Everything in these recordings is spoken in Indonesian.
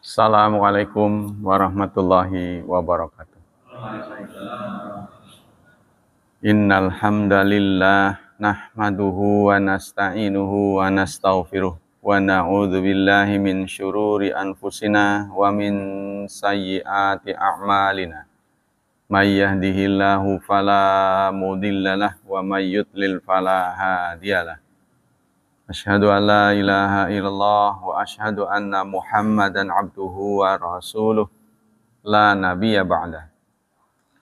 Assalamualaikum warahmatullahi wabarakatuh. Innal hamdalillah nahmaduhu wa nasta'inuhu wa nastaghfiruh wa na'udzu billahi min syururi anfusina wa min sayyiati a'malina. May yahdihillahu fala mudhillalah wa may yudlil fala hadiyalah. Asyhadu an la ilaha illallah wa asyhadu anna Muhammadan abduhu wa rasuluh la nabiyya ba'dah.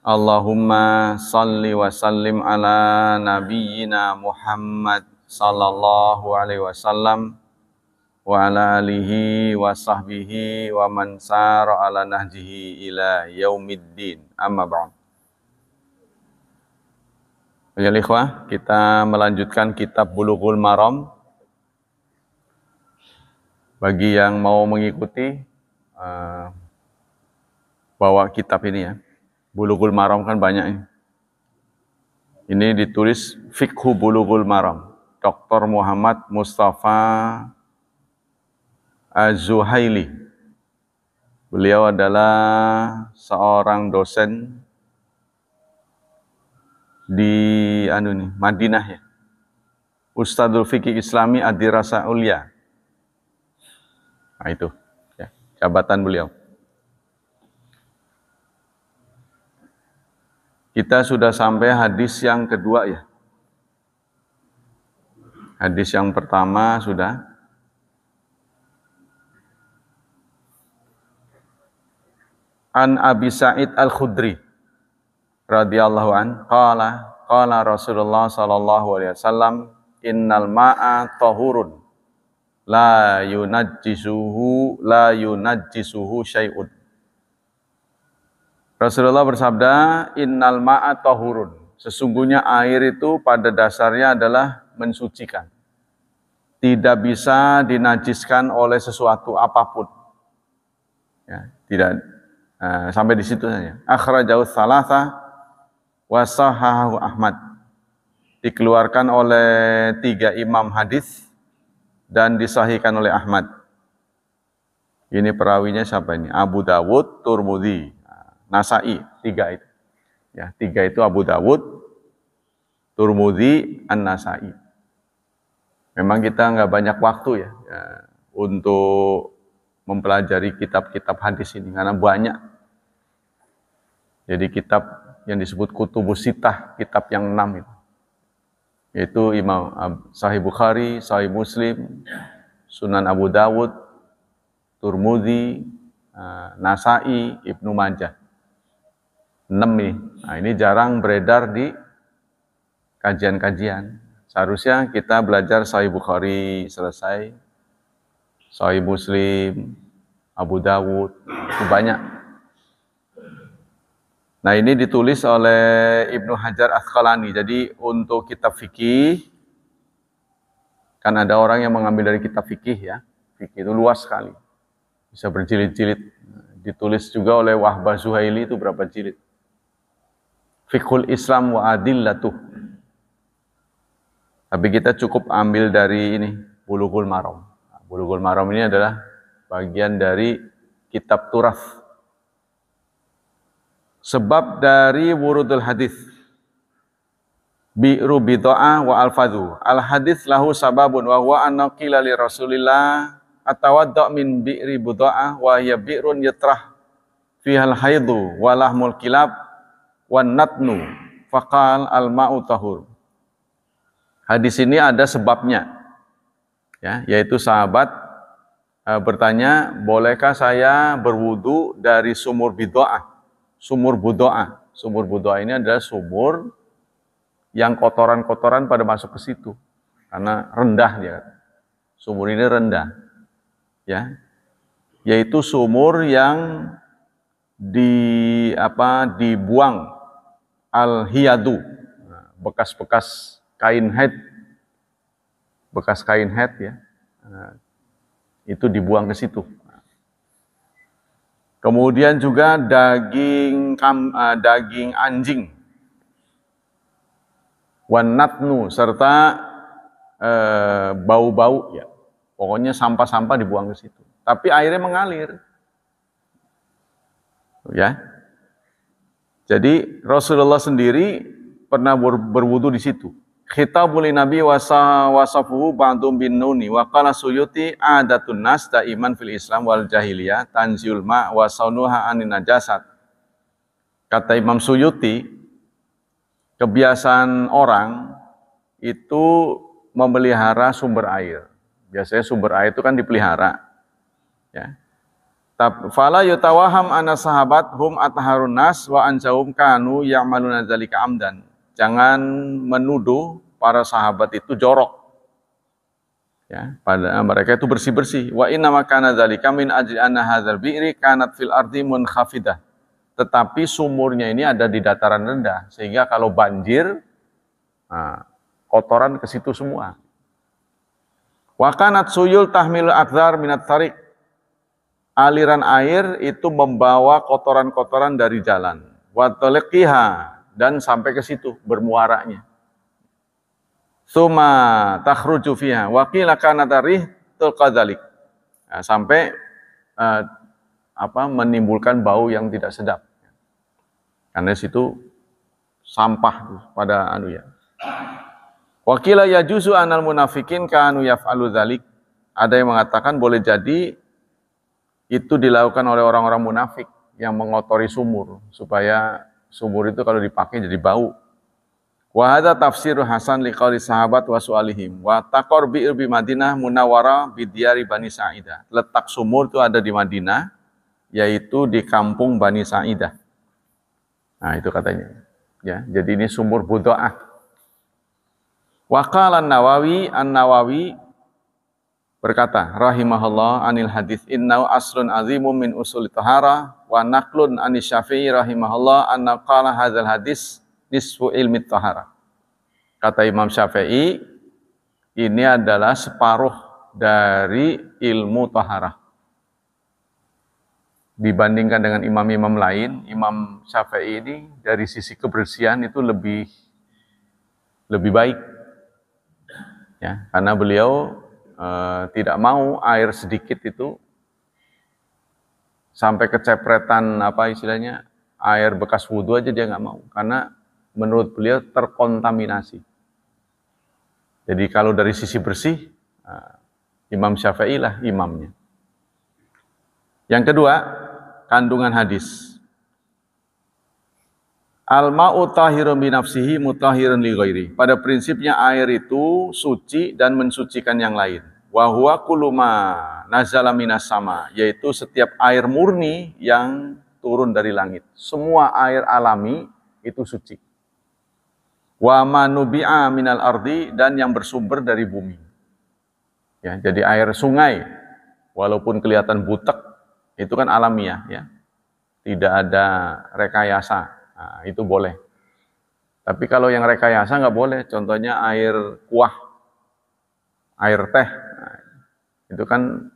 Allahumma salli wa sallim ala nabiyyina Muhammad sallallahu alaihi wasallam wa ala alihi wa sahbihi wa man sara ala nahjihi ila yaumiddin. Amma ba'd. Ya ikhwah, kita melanjutkan kitab Bulughul Maram. Bagi yang mau mengikuti, bawa kitab ini ya. Bulughul Maram kan banyak ini. Ini ditulis Fiqhu Bulughul Maram. Dr. Muhammad Mustafa Az-Zuhaili. Beliau adalah seorang dosen di Madinah ya. Ustadzul Fiqih Islami Ad-Dirasah Ulia. Nah itu ya, jabatan beliau. Kita sudah sampai hadis yang kedua ya. Hadis yang pertama sudah. An Abi Sa'id Al-Khudri radhiyallahu an qala Rasulullah sallallahu alaihi wasallam innal ma'a tahurun la yunajjisuhu syai'un. Rasulullah bersabda, innal ma'a tahurun. Sesungguhnya air itu pada dasarnya adalah mensucikan. Tidak bisa dinajiskan oleh sesuatu apapun. Ya, tidak sampai di situ saja. Akhrajahu tsalatsa wa sahahahu Ahmad. Dikeluarkan oleh 3 imam hadis dan disahihkan oleh Ahmad. Ini perawinya siapa ini? Abu Dawud, Turmudi, Nasa'i, 3 itu. Ya, 3 itu Abu Dawud, Turmudi, An-Nasa'i. Memang kita nggak banyak waktu ya untuk mempelajari kitab-kitab hadis ini karena banyak. Jadi kitab yang disebut Kutubus Sittah, kitab yang 6 itu. Yaitu Imam Sahih Bukhari, Sahih Muslim, Sunan Abu Dawud, Turmudi, Nasa'i, Ibnu Majah. 6 nih. Nah, ini jarang beredar di kajian-kajian. Seharusnya kita belajar Sahih Bukhari selesai, Sahih Muslim, Abu Dawud, itu banyak. Nah ini ditulis oleh Ibnu Hajar Asqalani. Jadi untuk kitab fikih, kan ada orang yang mengambil dari kitab fikih ya. Fikih itu luas sekali. Bisa berjilid-jilid. Ditulis juga oleh Wahbah Zuhaili itu berapa jilid. Fiqhul Islam wa Adillatuh. Tapi kita cukup ambil dari ini, Bulughul Maram. Bulughul Maram ini adalah bagian dari kitab Turath. Sebab dari wurudul hadis. Bi'ru bid'ah wa al-fadhu. Al-hadis lahu sababun wa huwa anna qila li Rasulillah atawadda' min bi'ri bid'ah wa hiya bi'run yatrah fiha al-haidu wa lahmul kilab wa natnu faqal al-ma'u tahur. Hadis ini ada sebabnya. Ya, yaitu sahabat bertanya, bolehkah saya berwudu dari sumur bid'ah? Sumur budoa. Sumur budoa ini adalah sumur yang kotoran-kotoran pada masuk ke situ. Karena rendah dia. Sumur ini rendah. Ya. Yaitu sumur yang dibuang al-hiyadu. Bekas-bekas kain haid. Bekas kain haid ya. Itu dibuang ke situ. Kemudian juga daging anjing, wanatnu serta bau-bau ya. Pokoknya sampah-sampah dibuang ke situ. Tapi airnya mengalir. Ya. Jadi Rasulullah sendiri pernah berwudu di situ. Khitabul Nabi wasafuhu ba'dum bin nuni wa qala Suyuti adatun nas daiman fil Islam wal jahiliyah tanziul ma wa saunuha anin najasat. Kata Imam Suyuti, kebiasaan orang itu memelihara sumber air. Biasanya sumber air itu kan dipelihara. Ya. Fala yutawaham ana sahabat hum atharun nas wa anjahum kanu ya'maluna dzalika amdan. Jangan menuduh para sahabat itu jorok. Ya, pada mereka itu bersih-bersih. Wa inna ma kana dzalika min ajli anna hadzal bi'ri kanat fil ardi munkhafidah. Tetapi sumurnya ini ada di dataran rendah sehingga kalau banjir kotoran ke situ semua. Wa kanat suyul tahmilu akdzar minat tariq. Aliran air itu membawa kotoran-kotoran dari jalan. Wa taliqiha, dan sampai ke situ bermuaranya. Suma takhruju fiha wa qila kanat rih tulqadzalik. Sampai menimbulkan bau yang tidak sedap. Karena situ sampah pada ya. Wa qila yajuzu anal munafikin kanu yaf'alu dzalik. Ada yang mengatakan boleh jadi itu dilakukan oleh orang-orang munafik yang mengotori sumur supaya sumur itu kalau dipakai jadi bau. Wa hadza tafsiru hasan liqauli sahabat wa su'alihim wa taqor bi'ir bi Madinah munawwara bi diyari Bani Sa'idah. Letak sumur itu ada di Madinah, yaitu di kampung Bani Sa'idah. Nah, itu katanya. Ya, jadi ini sumur Budo'ah. Wa qala An-Nawawi berkata, rahimahullah anil hadis innau aslun azimun min usul tahara wa naqlun anis Syafi'i rahimahullah anna qala hadzal hadis nisfu ilmi tahara. Kata Imam Syafi'i, ini adalah separuh dari ilmu taharah. Dibandingkan dengan imam-imam lain, Imam Syafi'i ini dari sisi kebersihan itu lebih baik. Ya, karena beliau tidak mau air sedikit itu sampai kecepretan air bekas wudhu aja dia nggak mau, karena menurut beliau terkontaminasi. Jadi kalau dari sisi bersih, Imam Syafi'i lah imamnya. Yang kedua, kandungan hadis. Al-ma'u tahirun bi nafsihi mutahhirun li ghairi. Pada prinsipnya air itu suci dan mensucikan yang lain. Wa huwa kullu ma nazala minas sama, yaitu setiap air murni yang turun dari langit. Semua air alami itu suci. Wa ma nubi'a minal ardi, dan yang bersumber dari bumi. Ya, jadi air sungai walaupun kelihatan butek itu kan alamiah ya. Tidak ada rekayasa. Nah, itu boleh. Tapi kalau yang rekayasa nggak boleh. Contohnya air kuah, air teh, nah, itu kan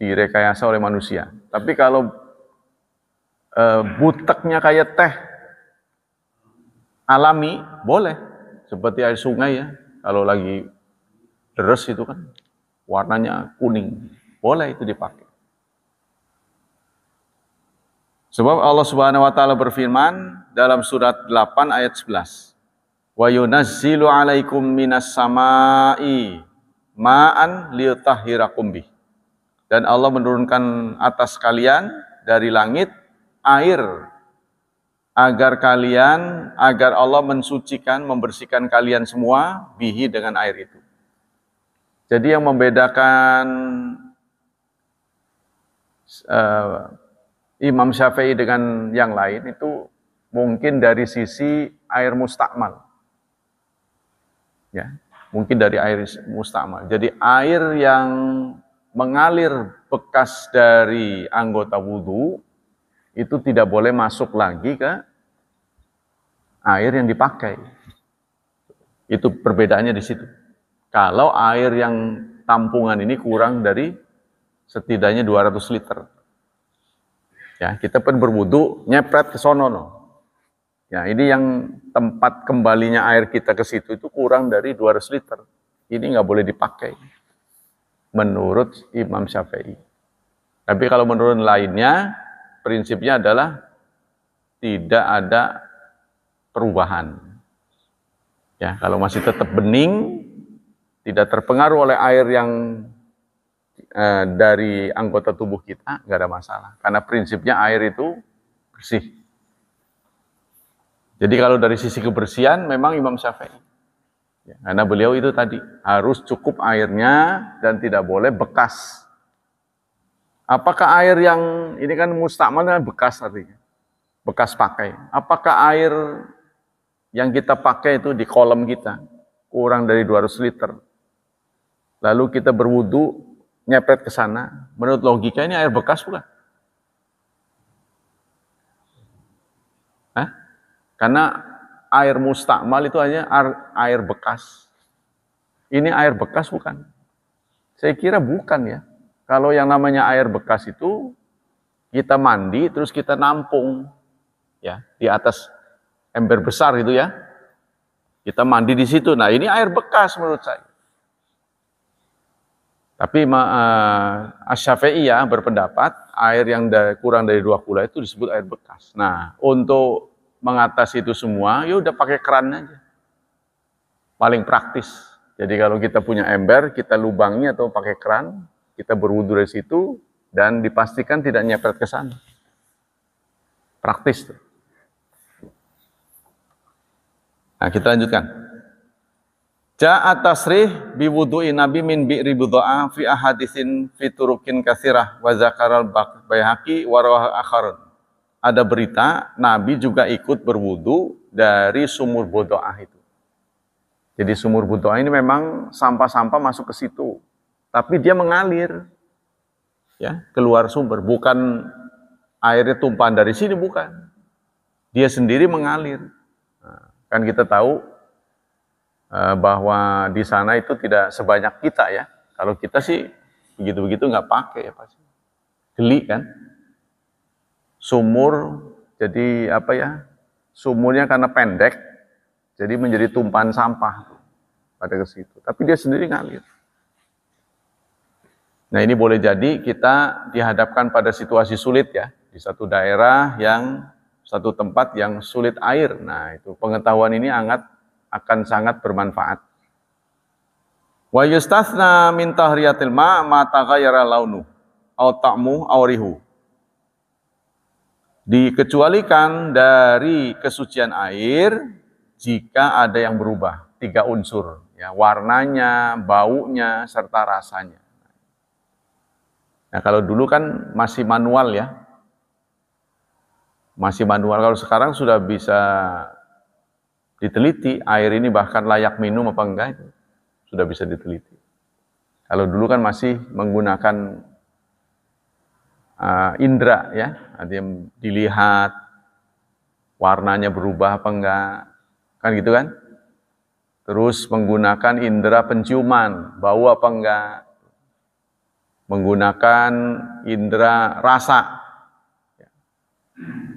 direkayasa oleh manusia. Tapi kalau buteknya kayak teh alami, boleh. Seperti air sungai ya. Kalau lagi deres itu kan warnanya kuning, boleh itu dipakai. Sebab Allah Subhanahu wa taala berfirman dalam surat 8 ayat 11. Wa yunazzilu 'alaikum minas sama'i ma'an liyutahhirakum bih. Dan Allah menurunkan atas kalian dari langit air agar Allah mensucikan, membersihkan kalian semua bihi dengan air itu. Jadi yang membedakan Imam Syafi'i dengan yang lain itu mungkin dari sisi air mustakmal. Ya, mungkin dari air mustakmal. Jadi air yang mengalir bekas dari anggota wudu itu tidak boleh masuk lagi ke air yang dipakai. Itu perbedaannya di situ. Kalau air yang tampungan ini kurang dari setidaknya 200 liter. Ya, kita pun berwudu nyepret ke sono no. Ya, ini yang tempat kembalinya air kita ke situ itu kurang dari 200 liter. Ini nggak boleh dipakai menurut Imam Syafi'i. Tapi kalau menurut lainnya, prinsipnya adalah tidak ada perubahan. Ya, kalau masih tetap bening, tidak terpengaruh oleh air yang dari anggota tubuh kita, nggak ada masalah. Karena prinsipnya air itu bersih. Jadi kalau dari sisi kebersihan, memang Imam Syafi'i. Ya, karena beliau itu tadi, harus cukup airnya dan tidak boleh bekas. Apakah air yang, ini kan mustakmal kan bekas artinya, bekas pakai. Apakah air yang kita pakai itu di kolam kita, kurang dari 200 liter. Lalu kita berwudu, nyepet ke sana. Menurut logika ini air bekas bukan? Hah? Karena air mustakmal itu hanya air bekas. Ini air bekas bukan? Saya kira bukan ya. Kalau yang namanya air bekas itu, kita mandi, terus kita nampung. Ya, di atas ember besar itu ya. Kita mandi di situ. Nah, ini air bekas menurut saya. Tapi Asy-Syafi'iyah berpendapat air yang kurang dari 2 kula itu disebut air bekas. Nah, untuk mengatasi itu semua, ya udah pakai keran aja. Paling praktis. Jadi kalau kita punya ember, kita lubangi atau pakai keran, kita berwudu dari situ dan dipastikan tidak nyepet ke sana. Praktis tuh. Nah, kita lanjutkan. Ja'a tasrih biwudu'i Nabi min bi'ri budha'a fi ahaditsin fi turukin katsirah wa zakaral Baihaqi wa rawahu akharun. Ada berita Nabi juga ikut berwudu dari sumur Budha'a itu. Jadi sumur Budha'a ini memang sampah-sampah masuk ke situ, tapi dia mengalir, ya, keluar sumber, bukan airnya tumpahan dari sini, bukan. Dia sendiri mengalir. Nah, kan kita tahu bahwa di sana itu tidak sebanyak kita ya. Kalau kita sih begitu-begitu nggak pakai ya pasti. Geli kan? Sumur jadi apa ya? Sumurnya karena pendek, jadi menjadi tumpahan sampah pada ke situ. Tapi dia sendiri ngalir. Nah, ini boleh jadi kita dihadapkan pada situasi sulit ya, di satu daerah yang satu tempat yang sulit air. Nah, itu pengetahuan ini akan sangat bermanfaat. Wa yustatsna min tahriyatil ma taghayyara launu aw ta'mu aw rihu. Dikecualikan dari kesucian air jika ada yang berubah, 3 unsur, ya, warnanya, baunya, serta rasanya. Nah, kalau dulu kan masih manual ya. Masih manual, kalau sekarang sudah bisa diteliti, air ini bahkan layak minum apa enggak, itu sudah bisa diteliti. Kalau dulu kan masih menggunakan indera ya, artinya dilihat warnanya berubah apa enggak, kan gitu kan. Terus menggunakan indera penciuman, bau apa enggak, menggunakan indera rasa,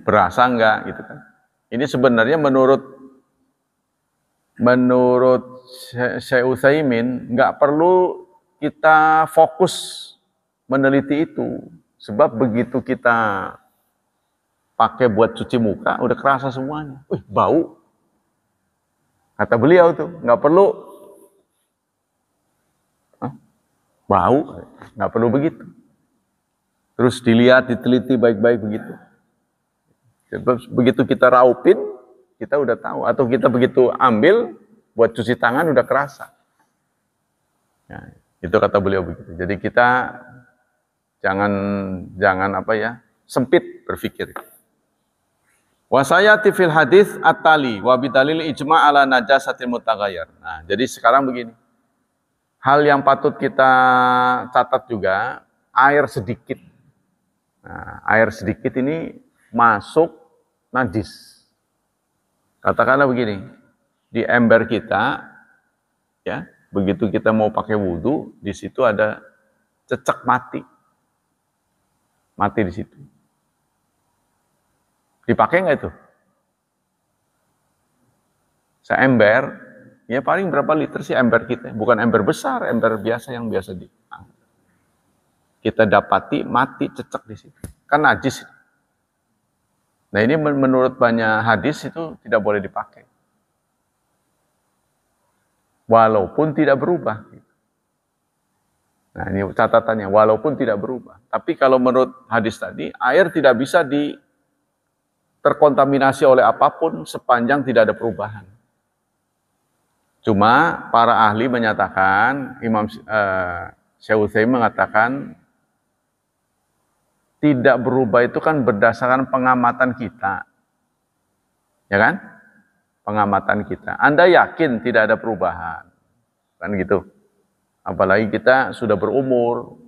berasa enggak gitu kan. Ini sebenarnya menurut Syekh Utsaimin nggak perlu kita fokus meneliti itu, sebab begitu kita pakai buat cuci muka udah kerasa semuanya. Bau, kata beliau tuh nggak perlu bau, nggak perlu begitu. Terus dilihat, diteliti baik-baik begitu. Begitu kita raupin, kita udah tahu. Atau kita begitu ambil buat cuci tangan udah kerasa. Nah, itu kata beliau begitu. Jadi kita jangan apa ya, sempit berpikir. Wa sayati fil hadis at-tali wa bidalil ijma' ala najasatil mutaghayyir. Nah, jadi sekarang begini. Hal yang patut kita catat juga, air sedikit. Nah, air sedikit ini masuk najis. Katakanlah begini, di ember kita, ya, begitu kita mau pakai wudu, di situ ada cecek mati di situ. Dipakai nggak itu? Seember, ya paling berapa liter sih ember kita? Bukan ember besar, ember biasa yang biasa kita dapati mati cecek di situ. Kan najis. Nah ini menurut banyak hadis itu tidak boleh dipakai. Walaupun tidak berubah. Nah ini catatannya, walaupun tidak berubah. Tapi kalau menurut hadis tadi, air tidak bisa terkontaminasi oleh apapun sepanjang tidak ada perubahan. Cuma para ahli menyatakan, Imam Syekh Utsaimin mengatakan, tidak berubah itu kan berdasarkan pengamatan kita. Ya kan? Pengamatan kita. Anda yakin tidak ada perubahan. Kan gitu. Apalagi kita sudah berumur,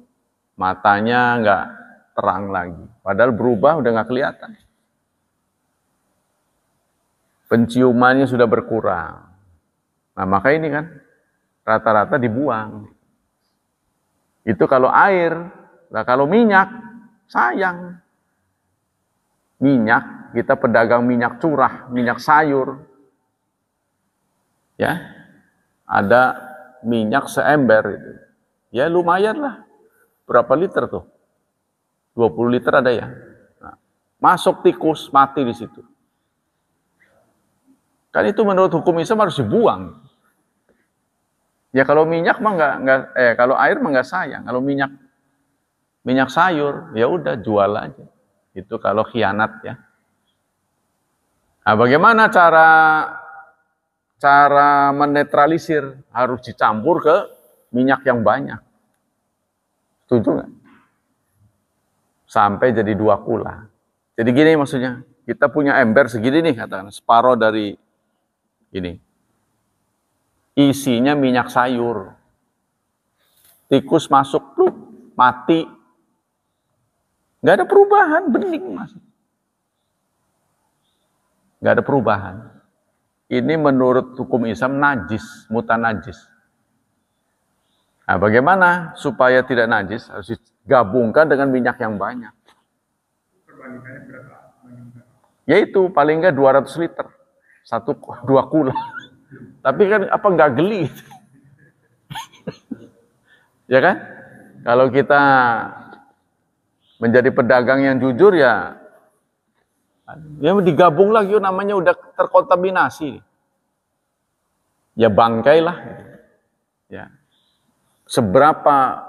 matanya nggak terang lagi. Padahal berubah udah nggak kelihatan. Penciumannya sudah berkurang. Nah maka ini kan rata-rata dibuang. Itu kalau air. Nah kalau minyak, sayang. Minyak, kita pedagang minyak curah, minyak sayur. Ya, ada minyak seember itu. Ya lumayan lah. Berapa liter tuh? 20 liter ada ya. Nah, masuk tikus, mati di situ. Kan itu menurut hukum Islam harus dibuang. Ya kalau minyak mah kalau air mah nggak sayang. Kalau minyak sayur, ya udah jual aja. Itu kalau khianat ya. Nah, bagaimana cara menetralisir? Harus dicampur ke minyak yang banyak. Setuju nggak? Sampai jadi 2 kula. Jadi gini maksudnya, kita punya ember segini nih, katakan separuh dari ini. Isinya minyak sayur. Tikus masuk, mati. Nggak ada perubahan, bening masuk. Nggak ada perubahan. Ini menurut hukum Islam najis, mutanajis. Nah, bagaimana supaya tidak najis? Harus digabungkan dengan minyak yang banyak. Perbandingannya berapa? Yaitu paling nggak 200 liter. 2 kula. Tapi kan apa nggak geli? Ya kan? Kalau kita menjadi pedagang yang jujur ya digabung lagi namanya udah terkontaminasi. Ya bangkai lah. Ya. Seberapa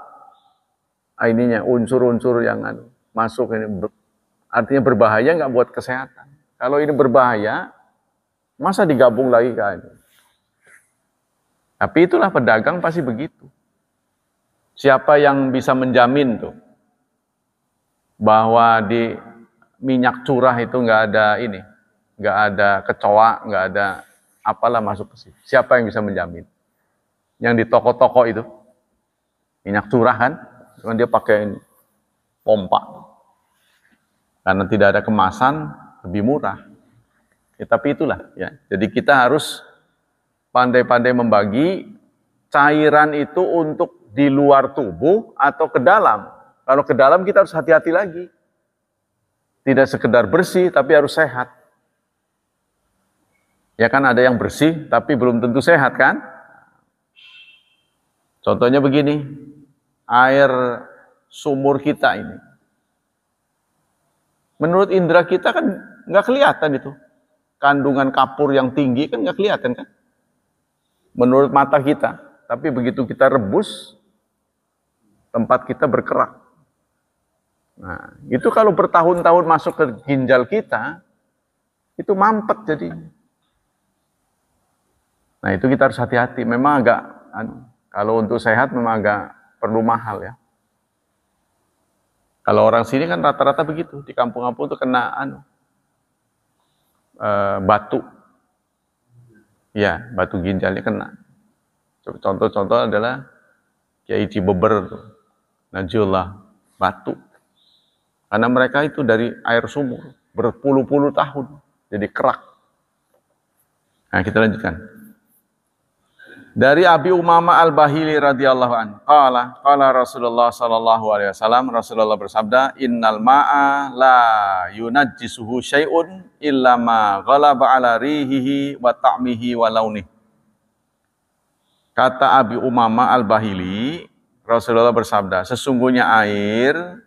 ininya unsur-unsur yang masuk ini artinya berbahaya nggak buat kesehatan. Kalau ini berbahaya, masa digabung lagi kan? Tapi itulah pedagang pasti begitu. Siapa yang bisa menjamin tuh bahwa di minyak curah itu nggak ada kecoa, nggak ada apalah masuk ke situ. Siapa yang bisa menjamin? Yang di toko-toko itu minyak curah kan, cuman dia pakai ini, pompa. Karena tidak ada kemasan, lebih murah. Ya, tapi itulah ya. Jadi kita harus pandai-pandai membagi cairan itu untuk di luar tubuh atau ke dalam. Kalau ke dalam kita harus hati-hati lagi. Tidak sekedar bersih, tapi harus sehat. Ya kan ada yang bersih, tapi belum tentu sehat kan? Contohnya begini, air sumur kita ini. Menurut indera kita kan nggak kelihatan itu. Kandungan kapur yang tinggi kan nggak kelihatan kan? Menurut mata kita. Tapi begitu kita rebus, tempat kita berkerak. Nah, itu kalau bertahun-tahun masuk ke ginjal kita, itu mampet jadi. Nah, itu kita harus hati-hati. Memang agak, kalau untuk sehat memang agak perlu mahal ya. Kalau orang sini kan rata-rata begitu. Di kampung-kampung itu kena batu. Ya, batu ginjalnya kena. Contoh-contoh adalah Kiai Cibeber, Najullah, batu. Karena mereka itu dari air sumur, berpuluh-puluh tahun, jadi kerak. Nah, kita lanjutkan. Dari Abi Umamah Al-Bahili radhiyallahu anhu, qala Rasulullah sallallahu alaihi wasallam, Rasulullah bersabda, "Innal ma'a la yunajjisuhu syai'un illa ma ghalaba ala rihihi wa ta'mihi wa launihi." Kata Abi Umamah Al-Bahili, Rasulullah bersabda, sesungguhnya air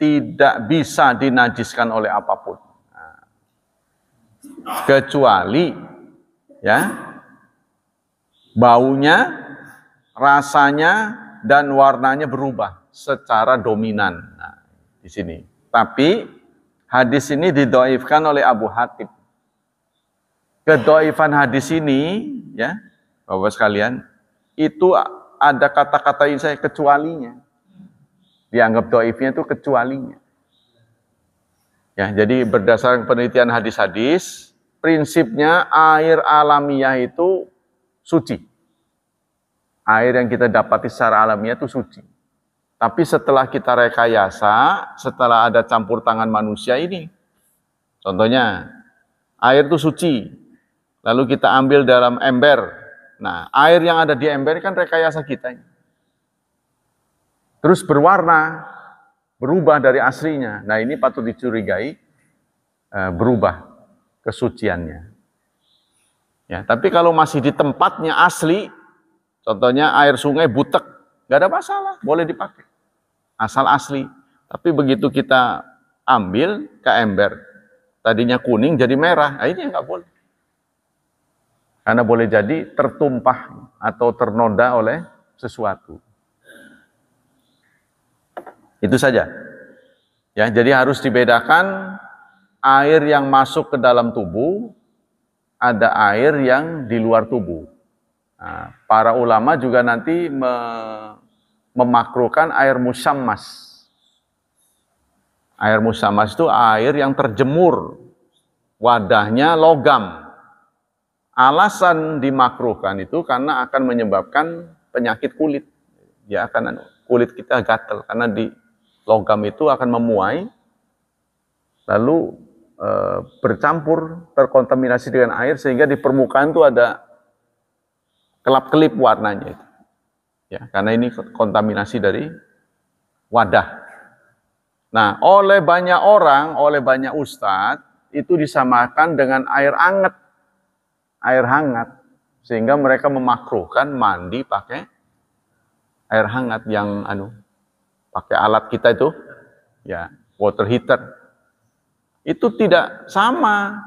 tidak bisa dinajiskan oleh apapun. Nah, kecuali ya baunya, rasanya dan warnanya berubah secara dominan. Nah, di sini. Tapi hadis ini didhaifkan oleh Abu Hatim. Kedhaifan hadis ini ya, Bapak sekalian, itu ada kata-kata yang saya kecualinya. Dianggap dhaifnya itu kecualinya. Ya, jadi berdasarkan penelitian hadis-hadis, prinsipnya air alamiah itu suci. Air yang kita dapati secara alamiah itu suci. Tapi setelah kita rekayasa, setelah ada campur tangan manusia ini, contohnya air itu suci, lalu kita ambil dalam ember. Nah, air yang ada di ember kan rekayasa kita. Terus berwarna, berubah dari aslinya. Nah, ini patut dicurigai berubah kesuciannya. Ya, tapi kalau masih di tempatnya asli, contohnya air sungai butek, nggak ada masalah, boleh dipakai. Asal asli. Tapi begitu kita ambil ke ember, tadinya kuning jadi merah, nah ini nggak boleh. Karena boleh jadi tertumpah atau ternoda oleh sesuatu. Itu saja. Ya, jadi harus dibedakan air yang masuk ke dalam tubuh, ada air yang di luar tubuh. Nah, para ulama juga nanti memakruhkan air musammas. Air musammas itu air yang terjemur, wadahnya logam. Alasan dimakruhkan itu karena akan menyebabkan penyakit kulit. Ya, akan kulit kita gatal karena di logam itu akan memuai, lalu bercampur, terkontaminasi dengan air sehingga di permukaan itu ada kelap-kelip warnanya itu. Ya, karena ini kontaminasi dari wadah. Nah, oleh banyak orang, oleh banyak ustadz itu disamakan dengan air hangat. Air hangat sehingga mereka memakruhkan mandi pakai air hangat yang pakai alat kita itu, ya, water heater. Itu tidak sama.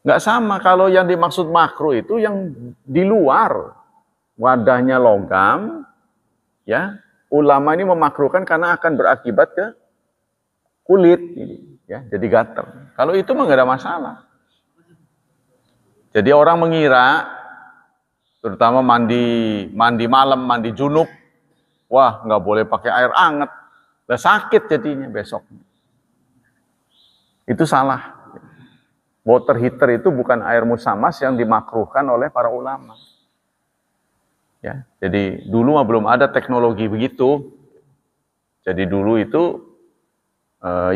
Nggak sama. Kalau yang dimaksud makruh itu yang di luar. Wadahnya logam, ya. Ulama ini memakruhkan karena akan berakibat ke kulit. Ya, jadi gatal. Kalau itu mah nggak ada masalah. Jadi orang mengira, terutama mandi malam, mandi junub, wah, nggak boleh pakai air hangat, udah sakit jadinya besok. Itu salah. Water heater itu bukan air musammas yang dimakruhkan oleh para ulama. Ya, jadi dulu mah belum ada teknologi begitu. Jadi dulu itu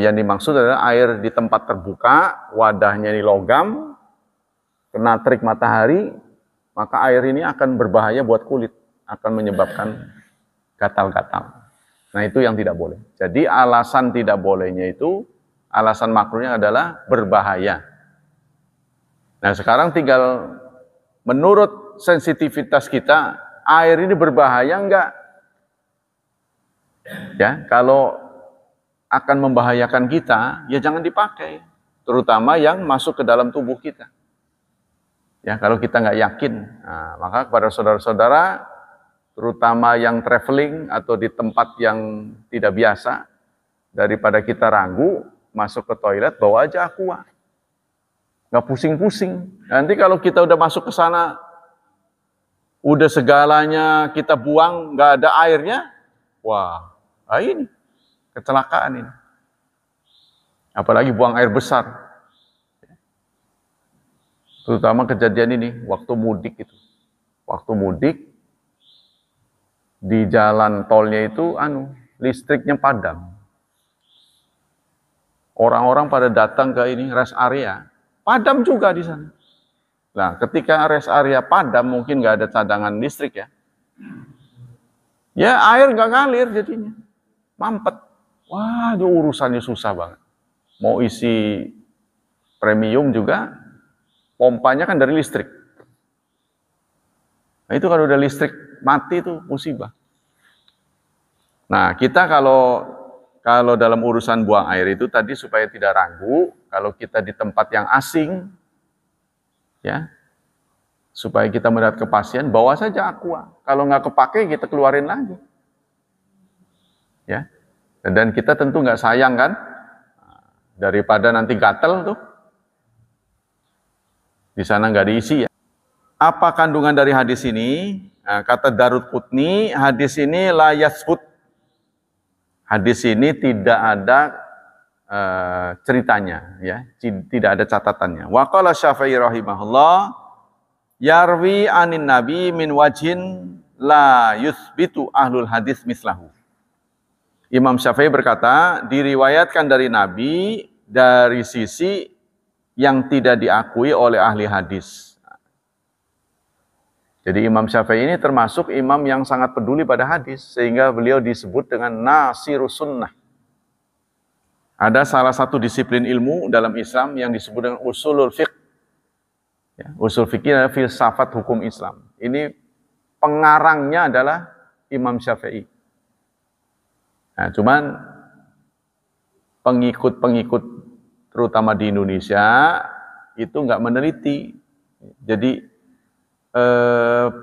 yang dimaksud adalah air di tempat terbuka, wadahnya ini logam, kena terik matahari, maka air ini akan berbahaya buat kulit, akan menyebabkan gatal-gatal. Nah, itu yang tidak boleh. Jadi alasan tidak bolehnya itu, alasan makruhnya adalah berbahaya. Nah, sekarang tinggal menurut sensitivitas kita, air ini berbahaya enggak? Ya, kalau akan membahayakan kita, ya jangan dipakai. Terutama yang masuk ke dalam tubuh kita. Ya, kalau kita nggak yakin, nah, maka kepada saudara-saudara, terutama yang traveling atau di tempat yang tidak biasa, daripada kita ragu, masuk ke toilet, bawa aja aqua. Nggak pusing-pusing. Nanti kalau kita udah masuk ke sana, udah segalanya kita buang, nggak ada airnya, wah, ini kecelakaan ini. Apalagi buang air besar. Terutama kejadian ini, waktu mudik itu. Waktu mudik, di jalan tolnya itu, listriknya padam. Orang-orang pada datang ke ini, rest area, padam juga di sana. Nah, ketika rest area padam, mungkin nggak ada cadangan listrik ya. Ya, air nggak ngalir jadinya. Mampet. Wah, itu urusannya susah banget. Mau isi premium juga, pompanya kan dari listrik. Nah, itu kalau udah listrik mati itu musibah. Nah, kita kalau kalau dalam urusan buang air itu tadi supaya tidak ragu, kalau kita di tempat yang asing, ya, supaya kita melihat kepastian, bawa saja aqua. Kalau nggak kepake, kita keluarin lagi. Ya, dan kita tentu nggak sayang kan, daripada nanti gatel tuh, di sana nggak diisi ya. Apa kandungan dari hadis ini? Nah, kata Daruqutni, hadis ini la yasbut. Hadis ini tidak ada ceritanya, ya, tidak ada catatannya. Wa qala Syafi'i rahimahullah, yarwi anin nabi min wajhin la yusbitu ahlul hadis mislahu. Imam Syafi'i berkata, diriwayatkan dari Nabi dari sisi yang tidak diakui oleh ahli hadis. Jadi Imam Syafi'i ini termasuk imam yang sangat peduli pada hadis, sehingga beliau disebut dengan Nasirus Sunnah. Ada salah satu disiplin ilmu dalam Islam yang disebut dengan usulul fiqh. Ya, usul fikih adalah filsafat hukum Islam. Ini pengarangnya adalah Imam Syafi'i. Nah, cuman pengikut-pengikut terutama di Indonesia itu nggak meneliti. Jadi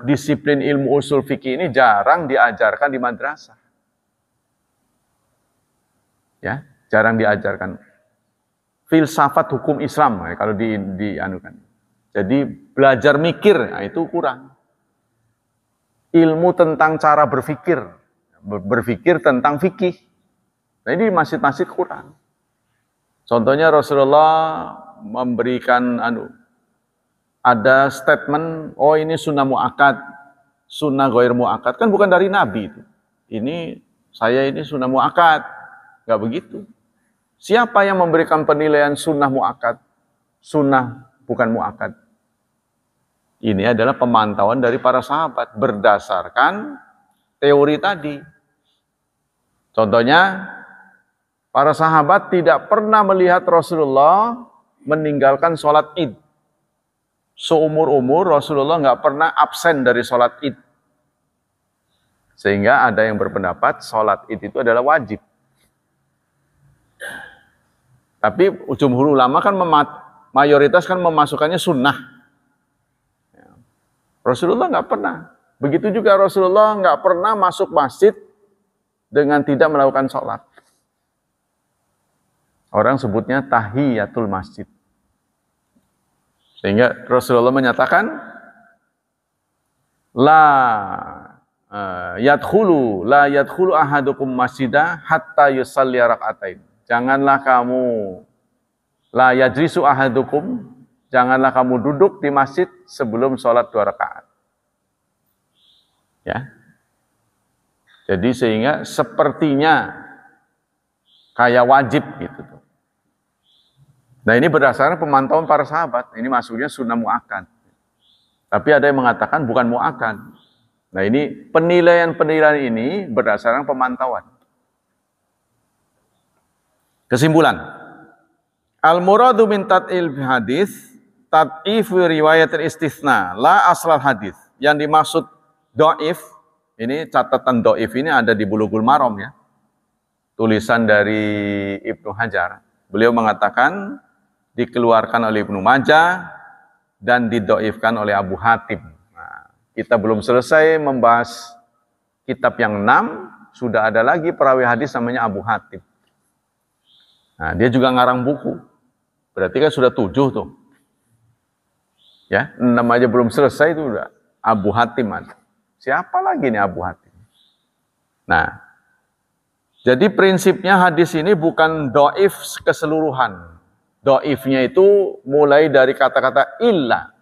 disiplin ilmu usul fikih ini jarang diajarkan di madrasah. Ya, jarang diajarkan. Filsafat hukum Islam kalau dianukan. Jadi belajar mikir, nah itu kurang. Ilmu tentang cara berpikir tentang fikih. Nah ini masjid-masjid kurang. Contohnya Rasulullah memberikan ada statement, oh ini sunnah mu'akkad, sunnah ghair mu'akkad, kan bukan dari Nabi itu. Ini sunnah mu'akkad, nggak begitu. Siapa yang memberikan penilaian sunnah mu'akkad, sunnah bukan mu'akkad? Ini adalah pemantauan dari para sahabat berdasarkan teori tadi. Contohnya, para sahabat tidak pernah melihat Rasulullah meninggalkan sholat id. Seumur-umur Rasulullah nggak pernah absen dari sholat id. Sehingga ada yang berpendapat sholat id itu adalah wajib. Tapi jumhur ulama kan mayoritas kan memasukkannya sunnah. Rasulullah nggak pernah. Begitu juga Rasulullah nggak pernah masuk masjid dengan tidak melakukan sholat. Orang sebutnya tahiyatul masjid. Sehingga Rasulullah menyatakan la yadkhulu ahadukum masjidah hatta yusalli rak'atain. Janganlah kamu la yajlisu ahadukum, janganlah kamu duduk di masjid sebelum sholat 2 rakaat. Ya. Jadi sehingga sepertinya kayak wajib gitu tuh. Nah ini berdasarkan pemantauan para sahabat, ini masuknya sunnah mu'akkad. Tapi ada yang mengatakan bukan mu'akkad. Nah ini penilaian-penilaian ini berdasarkan pemantauan. Kesimpulan, al-muradu min tat'il hadis, tat'ifu riwayat istisna, la aslal hadis. Yang dimaksud do'if, ini catatan do'if ini ada di Bulughul Maram ya. Tulisan dari Ibnu Hajar. Beliau mengatakan dikeluarkan oleh Ibnu Majah dan didoifkan oleh Abu Hatim. Nah, kita belum selesai membahas kitab yang 6, sudah ada lagi perawi hadis namanya Abu Hatim. Nah, dia juga ngarang buku. Berarti kan sudah 7 tuh. Ya, 6 aja belum selesai itu udah Abu Hatim ada. Siapa lagi nih Abu Hatim? Nah, jadi prinsipnya hadis ini bukan do'if keseluruhan. Do'ifnya itu mulai dari kata-kata illa.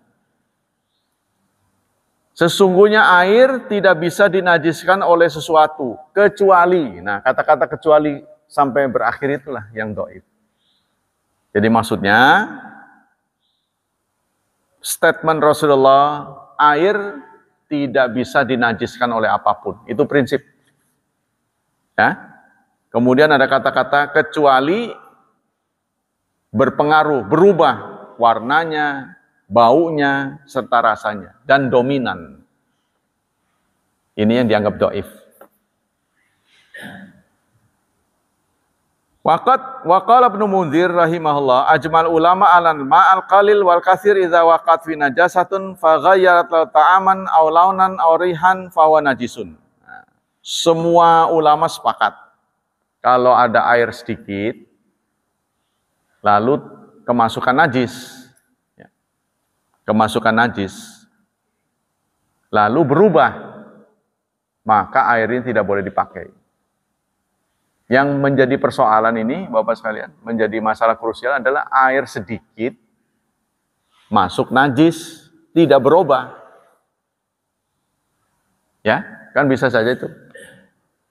Sesungguhnya air tidak bisa dinajiskan oleh sesuatu, kecuali. Nah, kata-kata kecuali sampai berakhir itulah yang do'if. Jadi maksudnya, statement Rasulullah, air tidak bisa dinajiskan oleh apapun. Itu prinsip. Ya. Kemudian ada kata-kata kecuali berpengaruh, berubah warnanya, baunya, serta rasanya, dan dominan. Ini yang dianggap do'if. Waqala Ibnu Munzir rahimahullah ajmal ulama alan ma'al qalil wal katsir idza waqat fi najasatun fa ghayyarat ta'aman aw launan aw rihan fa huwa najisun. Semua ulama sepakat kalau ada air sedikit lalu kemasukan najis, kemasukan najis lalu berubah, maka air ini tidak boleh dipakai. Yang menjadi persoalan ini, Bapak sekalian, menjadi masalah krusial adalah air sedikit masuk najis, tidak berubah. Ya, kan bisa saja itu.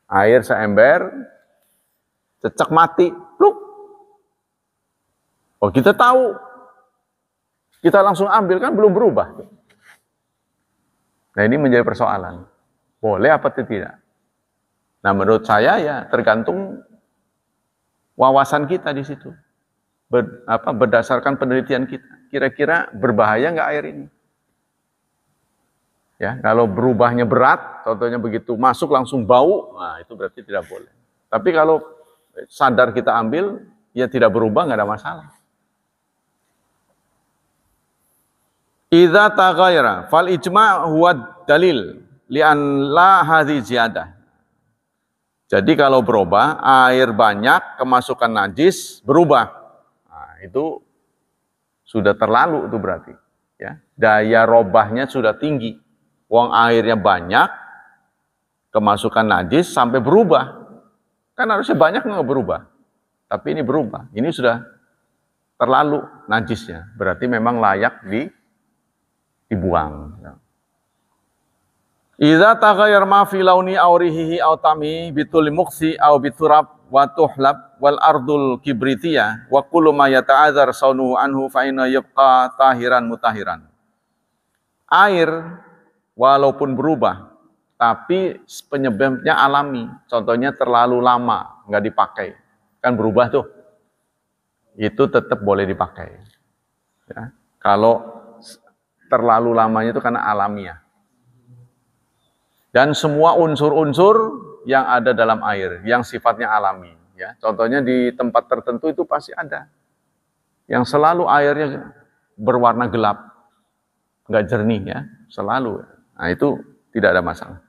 Air seember, cecek mati, pluk. Oh, kita tahu. Kita langsung ambil, kan belum berubah. Nah, ini menjadi persoalan. Boleh apa tidak? Nah, menurut saya ya tergantung wawasan kita di situ. Berdasarkan penelitian kita. Kira-kira berbahaya nggak air ini? Ya, kalau berubahnya berat, contohnya begitu masuk langsung bau, nah itu berarti tidak boleh. Tapi kalau sadar kita ambil, ya tidak berubah, nggak ada masalah. Idza taghayyara fal ijma' huwa dalil li'an la hadhi ziyadah. Jadi kalau berubah, air banyak, kemasukan najis, berubah. Nah, itu sudah terlalu itu berarti. Ya. Daya robahnya sudah tinggi. Wong airnya banyak, kemasukan najis sampai berubah. Kan harusnya banyak nggak berubah. Tapi ini berubah. Ini sudah terlalu najisnya. Berarti memang layak dibuang. Idza taghayyar ma fi launi aw rihihi aw tami bitul muqsi aw biturab wa tuhlab wal ardul kibritiyah wa kullu ma yata'adzar saunuhu anhu fa inna yabqa tahiran mutahiran. Air walaupun berubah tapi penyebabnya alami. Contohnya terlalu lama nggak dipakai, kan berubah tuh. Itu tetap boleh dipakai. Ya. Kalau terlalu lamanya itu karena alamiah. Dan semua unsur-unsur yang ada dalam air, yang sifatnya alami. Ya. Contohnya di tempat tertentu itu pasti ada. Yang selalu airnya berwarna gelap, nggak jernih ya, selalu. Nah itu tidak ada masalah.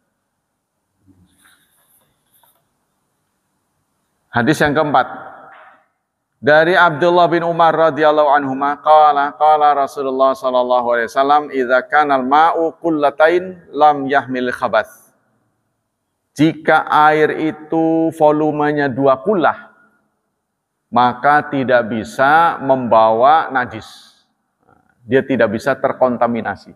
Hadis yang keempat. Dari Abdullah bin Umar radhiyallahu anhuma qala Rasulullah sallallahu alaihi wasallam idza kana al-ma'u qullatain lam yahmil khabath. Jika air itu volumenya 2 kullah maka tidak bisa membawa najis. Dia tidak bisa terkontaminasi.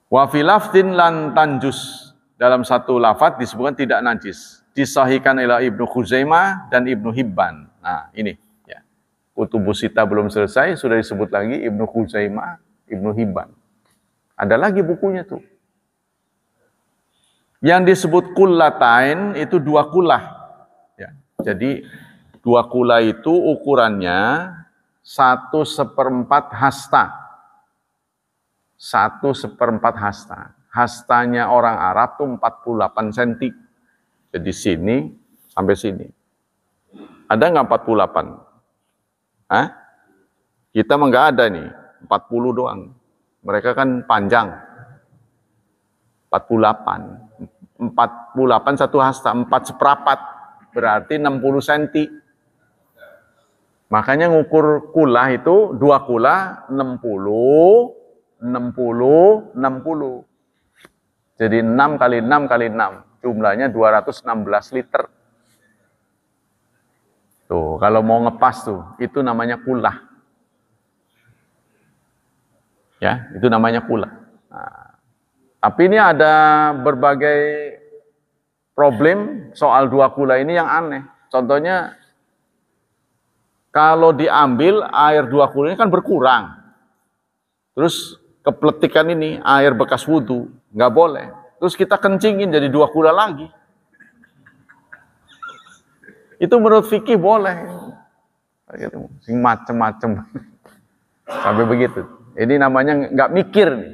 Wa fi lafdin lan tanjus. Dalam satu lafaz disebutkan tidak najis. Disahihkan oleh Ibnu Khuzaimah dan Ibnu Hibban. Nah, ini ya. Kutubus Sittah belum selesai, sudah disebut lagi Ibnu Khuzaimah, Ibnu Hibban. Ada lagi bukunya tuh. Yang disebut kullatain itu 2 kullah. Ya. Jadi 2 kullah itu ukurannya 1/4 hasta. 1/4 hasta. Hastanya orang Arab tuh 48 cm. Jadi sini sampai sini. Ada nggak 48? Hah? Kita mah nggak ada nih, 40 doang. Mereka kan panjang. 48. 48 1 hasta, 4/4. Berarti 60 cm. Makanya ngukur kulah itu 2 kulah 60, 60, 60. Jadi 6 kali 6 kali 6. Jumlahnya 216 liter. Tuh, kalau mau ngepas tuh, itu namanya kulah. Ya, itu namanya kulah. Nah, tapi ini ada berbagai problem soal 2 kulah ini yang aneh. Contohnya, kalau diambil air 2 kulah ini kan berkurang. Terus kepletikan ini, air bekas wudhu, nggak boleh. Terus kita kencingin jadi 2 kullah lagi. Itu menurut fikih boleh. Sing macem-macem. Sampai begitu. Ini namanya nggak mikir nih.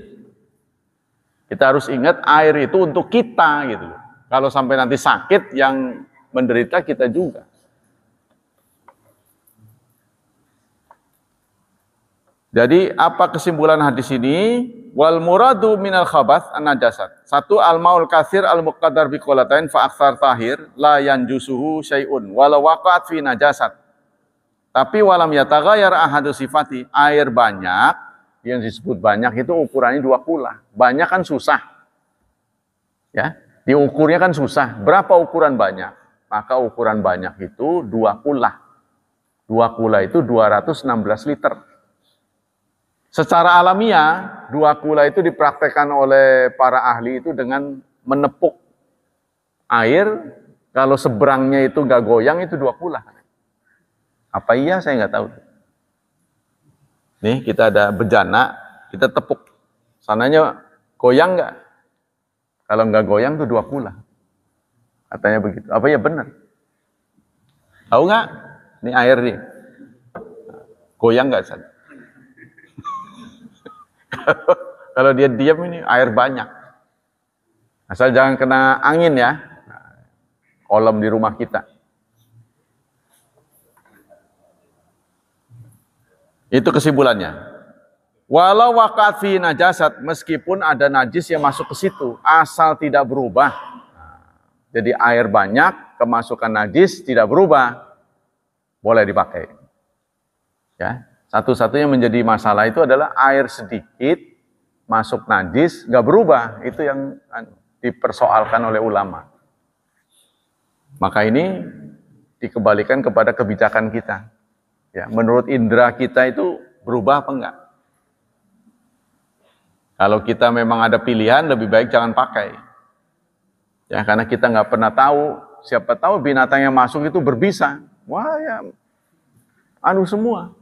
Kita harus ingat air itu untuk kita gitu. Kalau sampai nanti sakit yang menderita kita juga. Jadi apa kesimpulan hadis ini? Wal muradu minal khabath an-najasat. Satu, al-maul katsir al-muqaddar bi qolatain fa aktsar tahir la yanjusuhu syai'un walau waqa'at fi najasat. Tapi walam yataghayyar ahadu sifati, air banyak yang disebut banyak itu ukurannya 2 kula. Banyak kan susah. Ya, diukurnya kan susah. Berapa ukuran banyak? Maka ukuran banyak itu 2 kula. 2 kula itu 216 liter. Secara alamiah, 2 kula itu dipraktekkan oleh para ahli itu dengan menepuk air, kalau seberangnya itu nggak goyang, itu 2 kula. Apa iya? Saya nggak tahu. Nih, kita ada bejana, kita tepuk. Sananya goyang nggak? Kalau nggak goyang, itu 2 kula. Katanya begitu. Apa ya benar? Tahu nggak? Ini air nih. Goyang nggak, San? Kalau dia diam ini air banyak. Asal jangan kena angin ya. Kolam di rumah kita. Itu kesimpulannya. Walau waqa'at fi najasat, meskipun ada najis yang masuk ke situ, asal tidak berubah. Jadi air banyak, kemasukan najis tidak berubah, boleh dipakai. Ya. Satu-satunya menjadi masalah itu adalah air sedikit masuk najis nggak berubah, itu yang dipersoalkan oleh ulama. Maka ini dikembalikan kepada kebijakan kita. Ya, menurut indera kita itu berubah apa enggak? Kalau kita memang ada pilihan, lebih baik jangan pakai. Ya, karena kita nggak pernah tahu, siapa tahu binatang yang masuk itu berbisa. Wah ya, semua.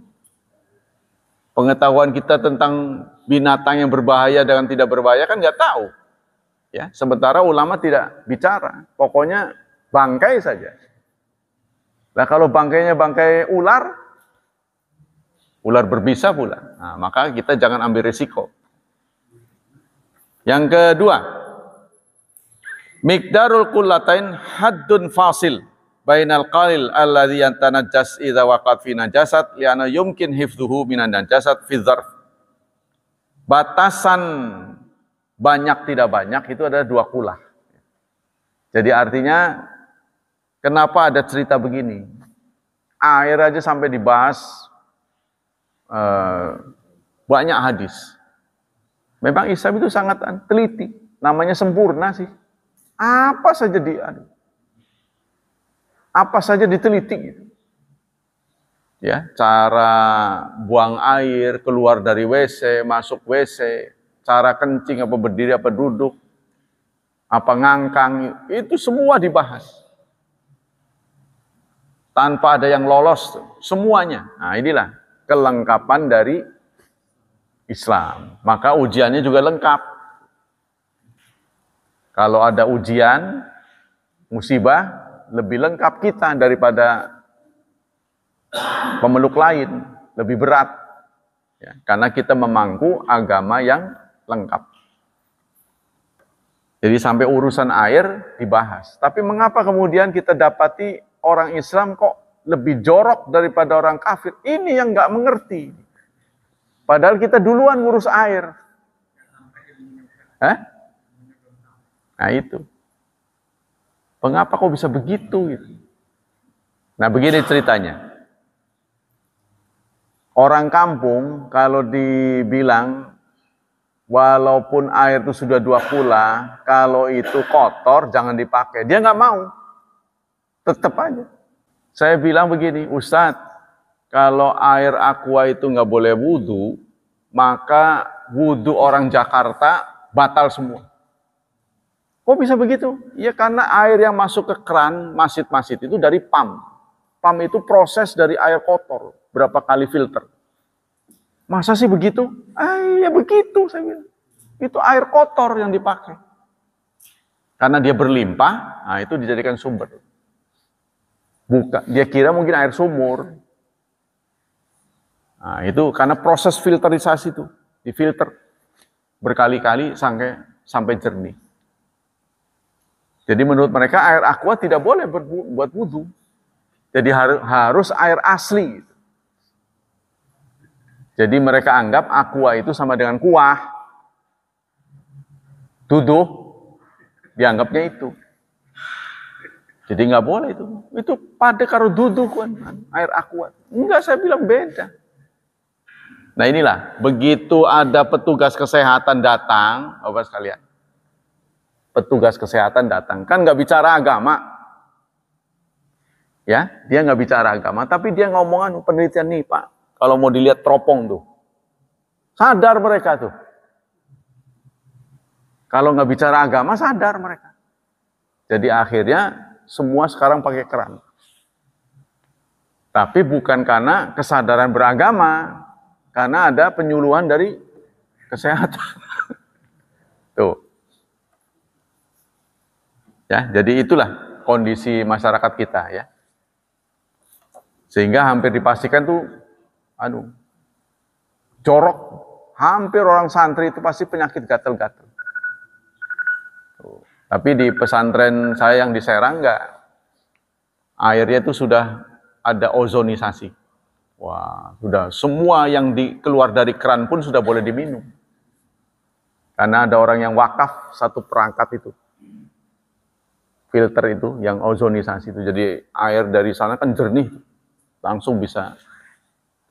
Pengetahuan kita tentang binatang yang berbahaya dan tidak berbahaya kan nggak tahu. Ya, sementara ulama tidak bicara. Pokoknya bangkai saja. Nah kalau bangkainya bangkai ular berbisa pula. Nah, maka kita jangan ambil risiko. Yang kedua, miqdarul qullatain haddun fasil bainal qalil alladhi yantanajjas idza waqat fi najasat li'anna yumkin hifdhuhu minan najasat fi dzarf. Batasan banyak tidak banyak itu ada 2 kula. Jadi artinya kenapa ada cerita begini? Air aja sampai dibahas banyak hadis. Memang Islam itu sangat teliti, namanya sempurna sih. Apa saja diteliti gitu. Ya, cara buang air, keluar dari WC, masuk WC, cara kencing apa berdiri apa duduk, apa ngangkang, itu semua dibahas. Tanpa ada yang lolos, semuanya. Nah, inilah kelengkapan dari Islam. Maka ujiannya juga lengkap. Kalau ada ujian, musibah, lebih lengkap kita daripada pemeluk lain, lebih berat. Ya, karena kita memangku agama yang lengkap. Jadi sampai urusan air dibahas. Tapi mengapa kemudian kita dapati orang Islam kok lebih jorok daripada orang kafir? Ini yang nggak mengerti. Padahal kita duluan ngurus air. Hah? Nah itu. Mengapa kok bisa begitu? Nah begini ceritanya. Orang kampung kalau dibilang walaupun air itu sudah 2 kula, kalau itu kotor jangan dipakai. Dia nggak mau. Tetap aja. Saya bilang begini, Ustadz, kalau air aqua itu nggak boleh wudhu, maka wudhu orang Jakarta batal semua. Kok bisa begitu? Ya karena air yang masuk ke keran masjid-masjid itu dari PAM. PAM itu proses dari air kotor, berapa kali filter. Masa sih begitu? Ya begitu saya bilang. Itu air kotor yang dipakai. Karena dia berlimpah, nah itu dijadikan sumber. Bukan, dia kira mungkin air sumur. Nah, itu karena proses filterisasi itu, difilter berkali-kali sampai jernih. Jadi menurut mereka air aqua tidak boleh buat wudhu. Jadi harus air asli. Jadi mereka anggap aqua itu sama dengan kuah. Duduh, dianggapnya itu. Jadi nggak boleh itu. Itu pada karo duduh kan, air aqua. Enggak, saya bilang beda. Nah inilah, begitu ada petugas kesehatan datang, Bapak sekalian. Petugas kesehatan datang, kan nggak bicara agama. Ya, dia nggak bicara agama, tapi dia ngomongan penelitian nih Pak. Kalau mau dilihat teropong tuh, sadar mereka tuh. Kalau nggak bicara agama, sadar mereka. Jadi akhirnya semua sekarang pakai keran. Tapi bukan karena kesadaran beragama, karena ada penyuluhan dari kesehatan. Tuh. Ya, jadi itulah kondisi masyarakat kita ya. Sehingga hampir dipastikan tuh jorok. Hampir orang santri itu pasti penyakit gatal-gatal. Tapi di pesantren saya yang di Serang enggak. Airnya itu sudah ada ozonisasi. Wah, sudah semua yang keluar dari keran pun sudah boleh diminum. Karena ada orang yang wakaf satu perangkat itu. Filter itu yang ozonisasi itu. Jadi air dari sana kan jernih. Langsung bisa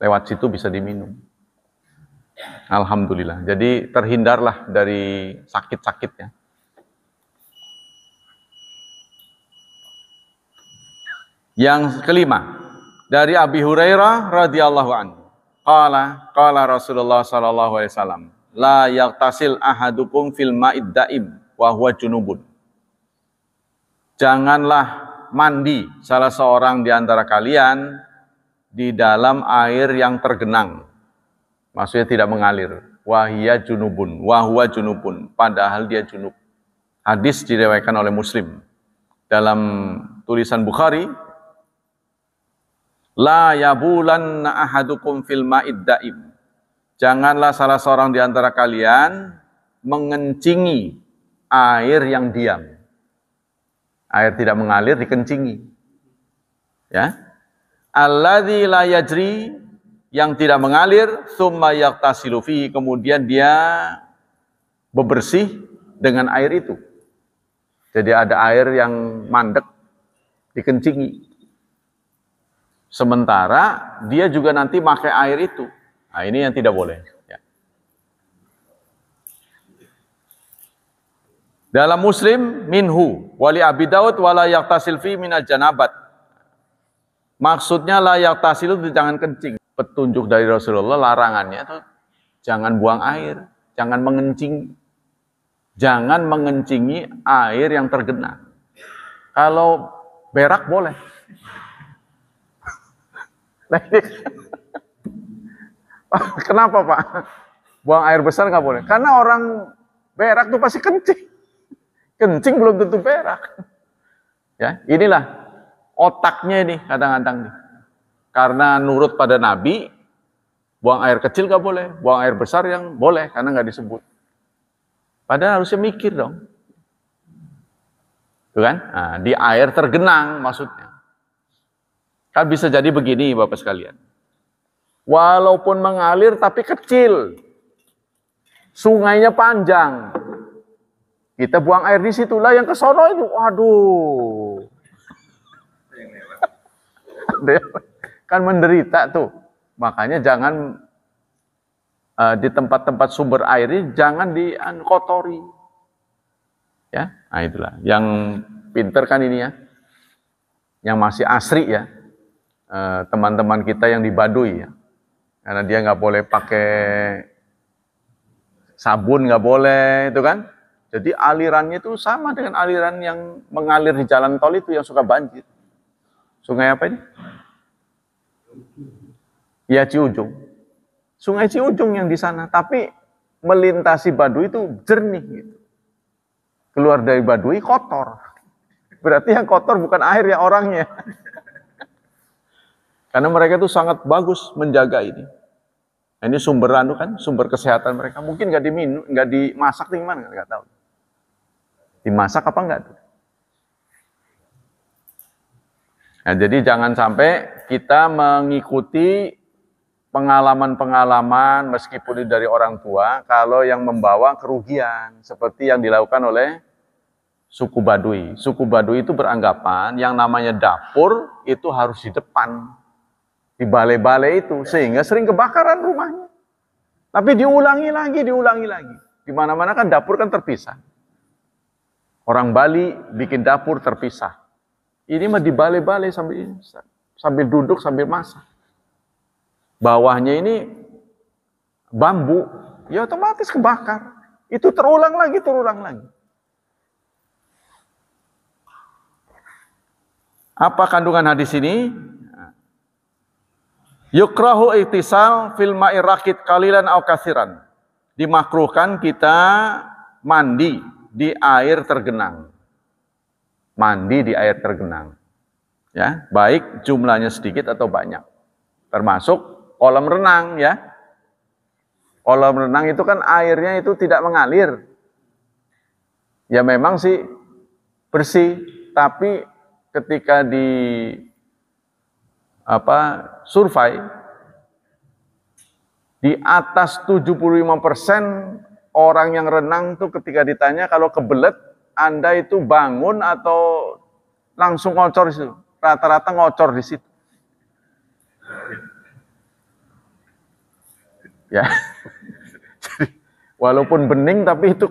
lewat situ bisa diminum. Alhamdulillah. Jadi terhindarlah dari sakit-sakitnya. Yang kelima, dari Abi Hurairah radhiyallahu anhu. Qala Rasulullah sallallahu alaihi wasallam, la yaqtasil ahadukum fil ma'id daim wa huwa junubun. Janganlah mandi salah seorang di antara kalian di dalam air yang tergenang. Maksudnya tidak mengalir. Wahia junubun, wahwa junubun. Padahal dia junub. Hadis diriwayatkan oleh Muslim. Dalam tulisan Bukhari, la yabulanna ahadukum fil ma'id daim. Janganlah salah seorang di antara kalian mengencingi air yang diam. Air tidak mengalir dikencingi. Ya. Alladzi la yajri, yang tidak mengalir, tsumma yaqtasilu fihi, kemudian dia bebersih dengan air itu. Jadi ada air yang mandek dikencingi. Sementara dia juga nanti pakai air itu. Nah, ini yang tidak boleh. Ya. Dalam Muslim, minhu wali Abi Daud wala yaqtasil fi minal janabat. Maksudnya la yaqtasil itu jangan kencing. Petunjuk dari Rasulullah, larangannya itu jangan buang air, jangan mengencing. Jangan mengencingi air yang tergenang. Kalau berak boleh. Kenapa Pak? Buang air besar nggak boleh? Karena orang berak tuh pasti kencing. Kencing belum tentu berak. Ya, inilah otaknya ini kadang-kadang nih. Karena nurut pada Nabi, buang air kecil nggak boleh, buang air besar yang boleh karena nggak disebut. Padahal harusnya mikir dong. Tuh kan? Nah, di air tergenang maksudnya. Kan bisa jadi begini Bapak sekalian. Walaupun mengalir tapi kecil. Sungainya panjang. Kita buang air di situlah yang ke sono itu. Waduh. Kan menderita tuh. Makanya jangan di tempat-tempat sumber air ini jangan dikotori. Ya, nah itulah. Yang pinter kan ini ya. Yang masih asri ya. Teman-teman kita yang di Baduy ya. Karena dia nggak boleh pakai sabun, nggak boleh, itu kan. Jadi alirannya itu sama dengan aliran yang mengalir di jalan tol itu yang suka banjir. Sungai apa ini? Ya Ciujung. Sungai Ciujung yang di sana, tapi melintasi Baduy itu jernih gitu. Keluar dari Baduy kotor. Berarti yang kotor bukan air ya orangnya. Karena mereka itu sangat bagus menjaga ini. Nah, ini sumber kan, sumber kesehatan mereka. Mungkin nggak diminum, nggak dimasak, gimana nggak tahu. Dimasak apa enggak tuh? Nah, jadi jangan sampai kita mengikuti pengalaman-pengalaman meskipun dari orang tua, kalau yang membawa kerugian, seperti yang dilakukan oleh suku Baduy. Suku Baduy itu beranggapan yang namanya dapur itu harus di depan, di balai-balai itu, sehingga sering kebakaran rumahnya. Tapi diulangi lagi. Di mana-mana kan dapur kan terpisah. Orang Bali bikin dapur terpisah. Ini mah di balai-balai sambil duduk sambil masak. Bawahnya ini bambu, ya otomatis kebakar. Itu terulang lagi. Apa kandungan hadis ini? Yukrahu iktisal fil ma'i rakit qalilan aw katsiran. Dimakruhkan kita mandi di air tergenang. Mandi di air tergenang. Ya, baik jumlahnya sedikit atau banyak. Termasuk kolam renang ya. Kolam renang itu kan airnya itu tidak mengalir. Ya memang sih bersih, tapi ketika survei di atas 75% orang yang renang tuh ketika ditanya kalau kebelet Anda itu bangun atau langsung ngocor di situ. Rata-rata ngocor di situ. Ya. Jadi, walaupun bening tapi itu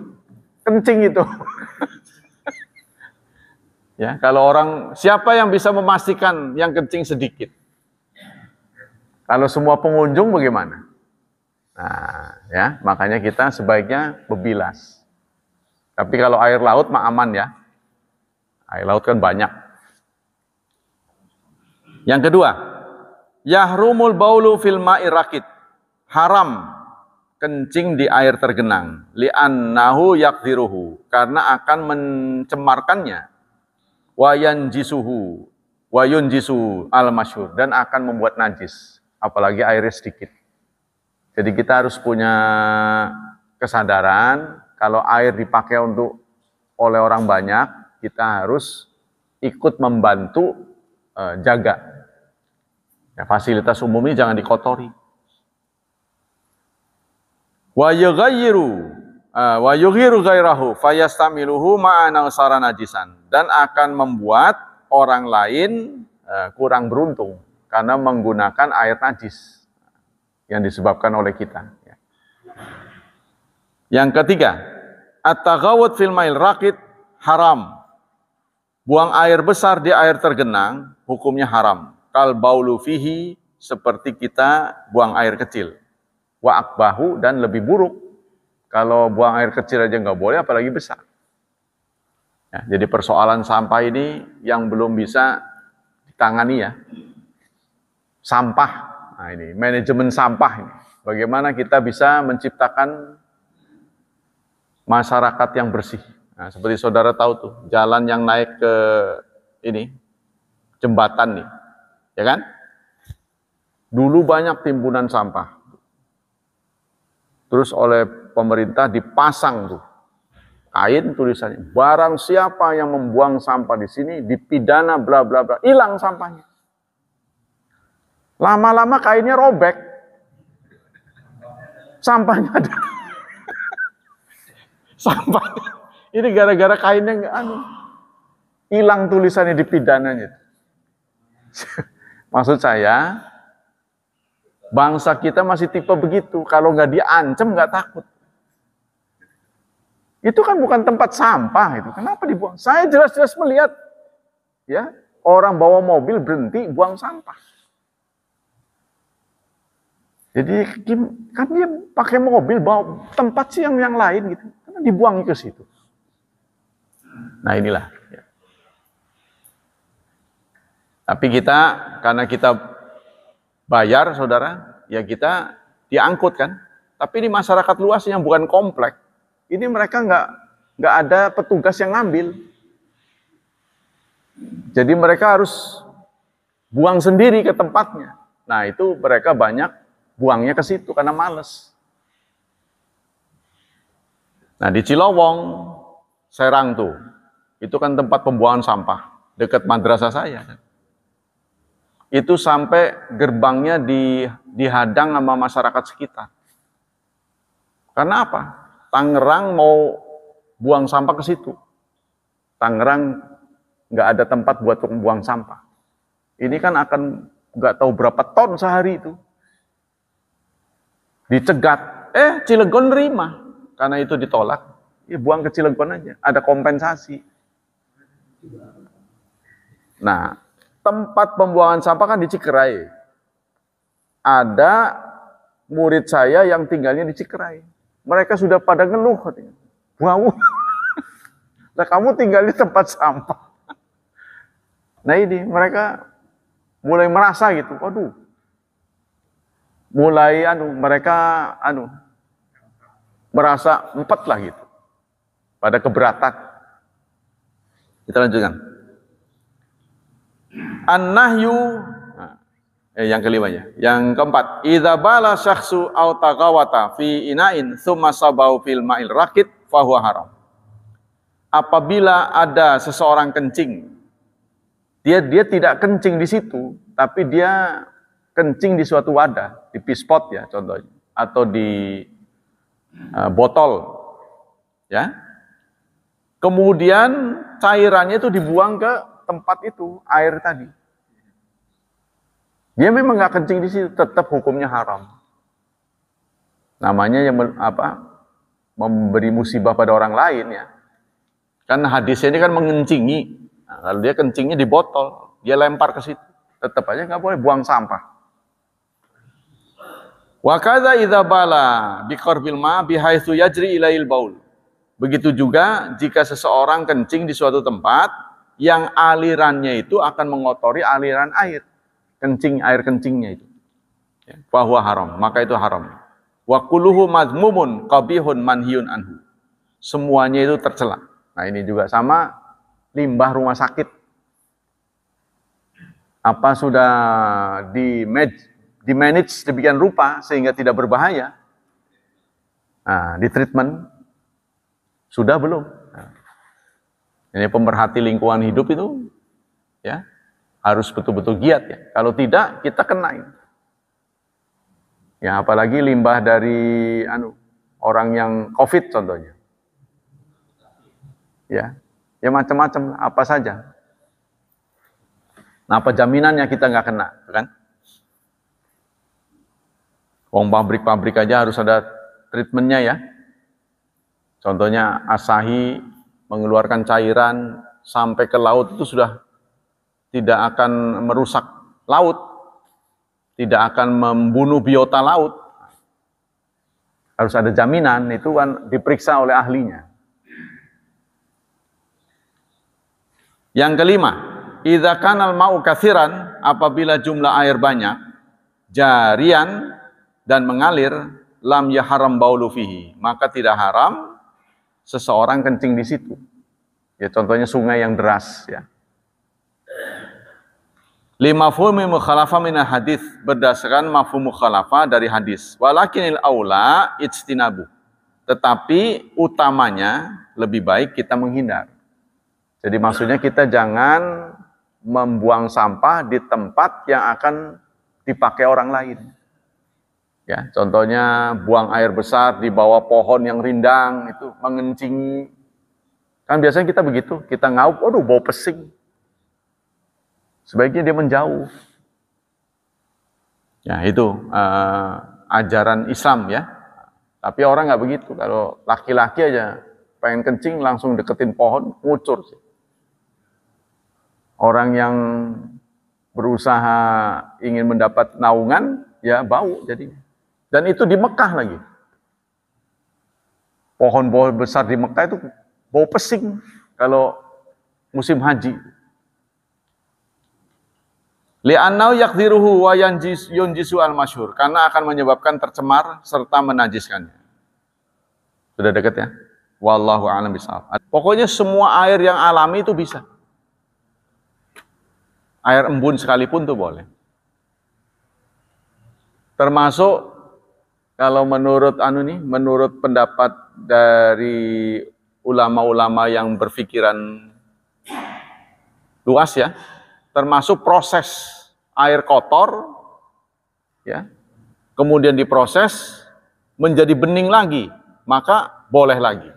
kencing itu. Ya, kalau siapa yang bisa memastikan yang kencing sedikit? Kalau semua pengunjung bagaimana? Nah, ya, makanya kita sebaiknya berbilas. Tapi kalau air laut mah aman ya. Air laut kan banyak. Yang kedua, yahrumul baulu fil ma'i rakit. Haram kencing di air tergenang. Li'annahu yakdiruhu. Karena akan mencemarkannya. Wayun jisu al-masyhur. Dan akan membuat najis. Apalagi airnya sedikit. Jadi kita harus punya kesadaran. Kalau air dipakai oleh orang banyak, kita harus ikut membantu jaga. Ya, fasilitas umum ini jangan dikotori. Wa yughiru ghairahu fayastamiluhu ma'ana usara najisan, dan akan membuat orang lain kurang beruntung karena menggunakan air najis yang disebabkan oleh kita. Yang ketiga, at-taghawud fil ma'il rakit haram. Buang air besar di air tergenang hukumnya haram. Kal baulu fihi, seperti kita buang air kecil. Wa akbahu, dan lebih buruk. Kalau buang air kecil aja nggak boleh, apalagi besar. Ya, jadi persoalan sampah ini yang belum bisa ditangani ya. Sampah, nah ini manajemen sampah ini. Bagaimana kita bisa menciptakan masyarakat yang bersih. Nah, seperti saudara tahu tuh, jalan yang naik ke ini, jembatan nih, ya kan? Dulu banyak timbunan sampah. Terus oleh pemerintah dipasang tuh kain tulisannya, barang siapa yang membuang sampah di sini dipidana bla bla bla, hilang sampahnya. Lama-lama kainnya robek, sampahnya ada. Sampahnya ini gara-gara kainnya nggak hilang tulisannya di pidananya. Maksud saya, bangsa kita masih tipe begitu. Kalau nggak diancam nggak takut. Itu kan bukan tempat sampah itu. Kenapa dibuang? Saya jelas-jelas melihat, ya, orang bawa mobil berhenti buang sampah. Jadi kan dia pakai mobil bawa tempat sih yang lain gitu. Karena dibuang ke situ. Nah inilah. Ya. Tapi kita, karena kita bayar saudara, ya kita diangkut kan. Tapi di masyarakat luas yang bukan komplek, ini mereka nggak ada petugas yang ngambil. Jadi mereka harus buang sendiri ke tempatnya. Nah itu mereka banyak buangnya ke situ karena males. Nah di Cilowong, Serang tuh, itu kan tempat pembuangan sampah dekat madrasah saya. itu sampai gerbangnya dihadang sama masyarakat sekitar. Karena apa? Tangerang mau buang sampah ke situ. Tangerang nggak ada tempat buat buang sampah. Ini kan akan nggak tahu berapa ton sehari itu. Dicegat. Cilegon nerima. Karena itu ditolak. Ya buang ke Cilegon aja. Ada kompensasi. Nah, tempat pembuangan sampah kan di Cikeray. Ada murid saya yang tinggalnya di Cikeray. Mereka sudah pada ngeluh katanya. Bau. Nah, kamu tinggal di tempat sampah. Nah ini mereka mulai merasa gitu. Waduh. Mulai mereka merasa empat lah gitu. Pada keberatan. Kita lanjutkan. An-nahyu, yang kelimanya. Yang keempat, idza bala syakhsu aw tagawata fi ina'in tsumma sabahu fil ma'il rakid fa huwa haram. Apabila ada seseorang kencing, dia tidak kencing di situ, tapi dia kencing di suatu wadah, di pispot ya contohnya, atau di botol, ya. Kemudian cairannya itu dibuang ke tempat itu, air tadi. Dia memang nggak kencing di situ, tetap hukumnya haram. Namanya yang memberi musibah pada orang lain ya. Kan hadisnya ini kan mengencingi. Nah, kalau dia kencingnya di botol, dia lempar ke situ, tetap aja nggak boleh buang sampah. Wa kadza idza bala bi qarbil ma bi haitsu yajri ilail baul. Begitu juga jika seseorang kencing di suatu tempat yang alirannya itu akan mengotori aliran air. Air kencingnya itu. Bahwa haram, maka itu haram. Wa kulluhu madmumun qabihun manhiyun anhu. Semuanya itu tercela. Nah, ini juga sama limbah rumah sakit. Apa sudah di-manage demikian rupa sehingga tidak berbahaya? Nah, di treatment sudah belum? Nah, ini pemerhati lingkungan hidup itu ya harus betul-betul giat ya. Kalau tidak, kita kenain. Ya, apalagi limbah dari orang yang COVID contohnya. Ya macam-macam, apa saja. Nah, apa jaminannya kita nggak kena, kan? Wong pabrik-pabrik aja harus ada treatmentnya ya. Contohnya Asahi mengeluarkan cairan sampai ke laut itu sudah tidak akan merusak laut, tidak akan membunuh biota laut. Harus ada jaminan, itu kan diperiksa oleh ahlinya. Yang kelima, idza kanal ma'u katsiran, apabila jumlah air banyak, jarian dan mengalir, lam yahram baulu fihi, maka tidak haram seseorang kencing di situ. Ya contohnya sungai yang deras ya. Lima mafhumi mukhalafah min hadis, berdasarkan mafhum mukhalafah dari hadis. Walakinil aula ijtinabu. Tetapi utamanya lebih baik kita menghindar. Jadi maksudnya kita jangan membuang sampah di tempat yang akan dipakai orang lain. Ya, contohnya buang air besar di bawah pohon yang rindang itu mengencingi. Kan biasanya kita begitu, kita ngaup, aduh bau pesing. Sebaiknya dia menjauh. Ya itu ajaran Islam ya. Tapi orang nggak begitu. Kalau laki-laki aja pengen kencing langsung deketin pohon, ngucur sih. Orang yang berusaha ingin mendapat naungan, ya bau jadinya. Dan itu di Mekah lagi. Pohon-pohon besar di Mekah itu bau pesing kalau musim haji. Li'annau yakdiruhu wa yunjisu al-masyhur, karena akan menyebabkan tercemar serta menajiskannya. Sudah dekat ya? Wallahu a'lam bishawab. Pokoknya semua air yang alami itu bisa. Air embun sekalipun tuh boleh. Termasuk kalau menurut menurut pendapat dari ulama-ulama yang berpikiran luas ya, termasuk proses air kotor, ya, kemudian diproses menjadi bening lagi, maka boleh lagi.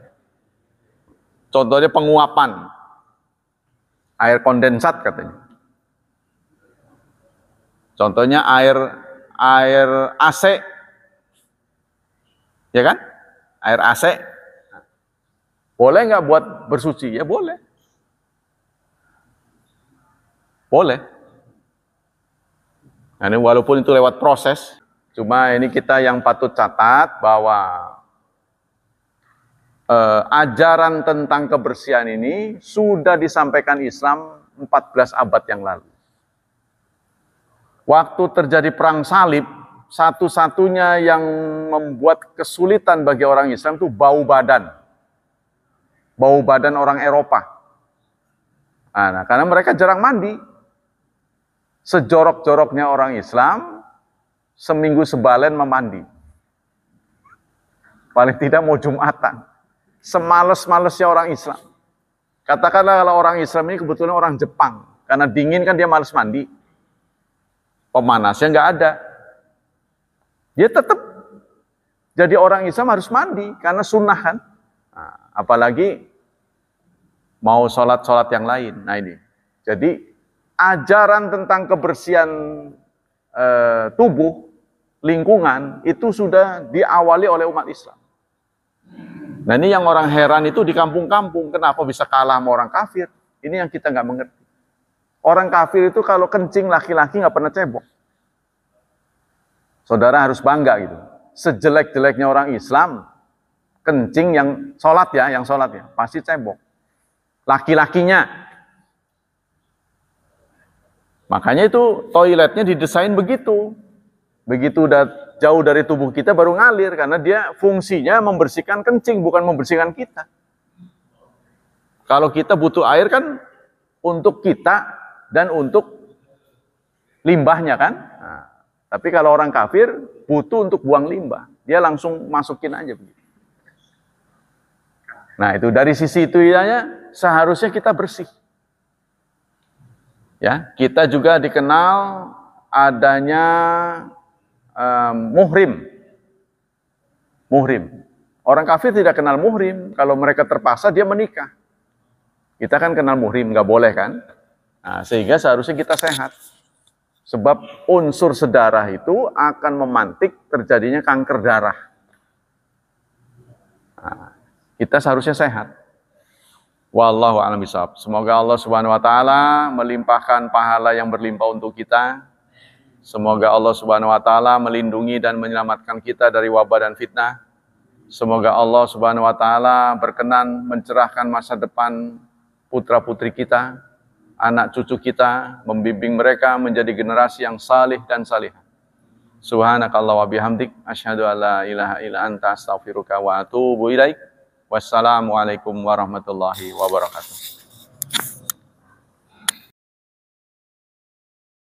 Contohnya penguapan air kondensat katanya. Contohnya air AC, ya kan? Air AC, boleh nggak buat bersuci? Ya boleh, boleh. Nah, ini walaupun itu lewat proses, cuma ini kita yang patut catat bahwa ajaran tentang kebersihan ini sudah disampaikan Islam 14 abad yang lalu. Waktu terjadi perang salib, satu-satunya yang membuat kesulitan bagi orang Islam itu bau badan. Bau badan orang Eropa. Nah, karena mereka jarang mandi. Sejorok-joroknya orang Islam, seminggu sebalen memandi. Paling tidak mau Jumatan. Semales-malesnya orang Islam. Katakanlah kalau orang Islam ini kebetulan orang Jepang. Karena dingin kan dia males mandi. Pemanasnya nggak ada. Dia tetap jadi orang Islam harus mandi karena sunnah kan. Nah, apalagi mau sholat-sholat yang lain. Nah ini. Jadi ajaran tentang kebersihan tubuh, lingkungan itu sudah diawali oleh umat Islam. Nah ini yang orang heran itu di kampung-kampung. Kenapa bisa kalah sama orang kafir? Ini yang kita nggak mengerti. Orang kafir itu kalau kencing laki-laki nggak pernah cebok. Saudara harus bangga gitu. Sejelek-jeleknya orang Islam, kencing yang sholat ya, pasti cebok. Laki-lakinya. Makanya itu toiletnya didesain begitu. Begitu udah jauh dari tubuh kita baru ngalir. Karena dia fungsinya membersihkan kencing, bukan membersihkan kita. Kalau kita butuh air kan untuk kita dan untuk limbahnya kan. Nah, tapi kalau orang kafir butuh untuk buang limbah. Dia langsung masukin aja begitu. Nah itu dari sisi itu ya, seharusnya kita bersih. Ya, kita juga dikenal adanya muhrim. Muhrim. Orang kafir tidak kenal muhrim. Kalau mereka terpaksa dia menikah. Kita kan kenal muhrim, nggak boleh kan? Nah, sehingga seharusnya kita sehat. Sebab unsur sedarah itu akan memantik terjadinya kanker darah. Nah, kita seharusnya sehat. Wallahu a'lam bishawab. Semoga Allah Subhanahu wa taala melimpahkan pahala yang berlimpah untuk kita. Semoga Allah Subhanahu wa taala melindungi dan menyelamatkan kita dari wabah dan fitnah. Semoga Allah Subhanahu wa taala berkenan mencerahkan masa depan putra-putri kita, anak cucu kita, membimbing mereka menjadi generasi yang salih dan salihah. Subhanakallah wa bihamdik, asyhadu an la ilaha illa anta astaghfiruka wa atubu ilaik. Wassalamualaikum warahmatullahi wabarakatuh.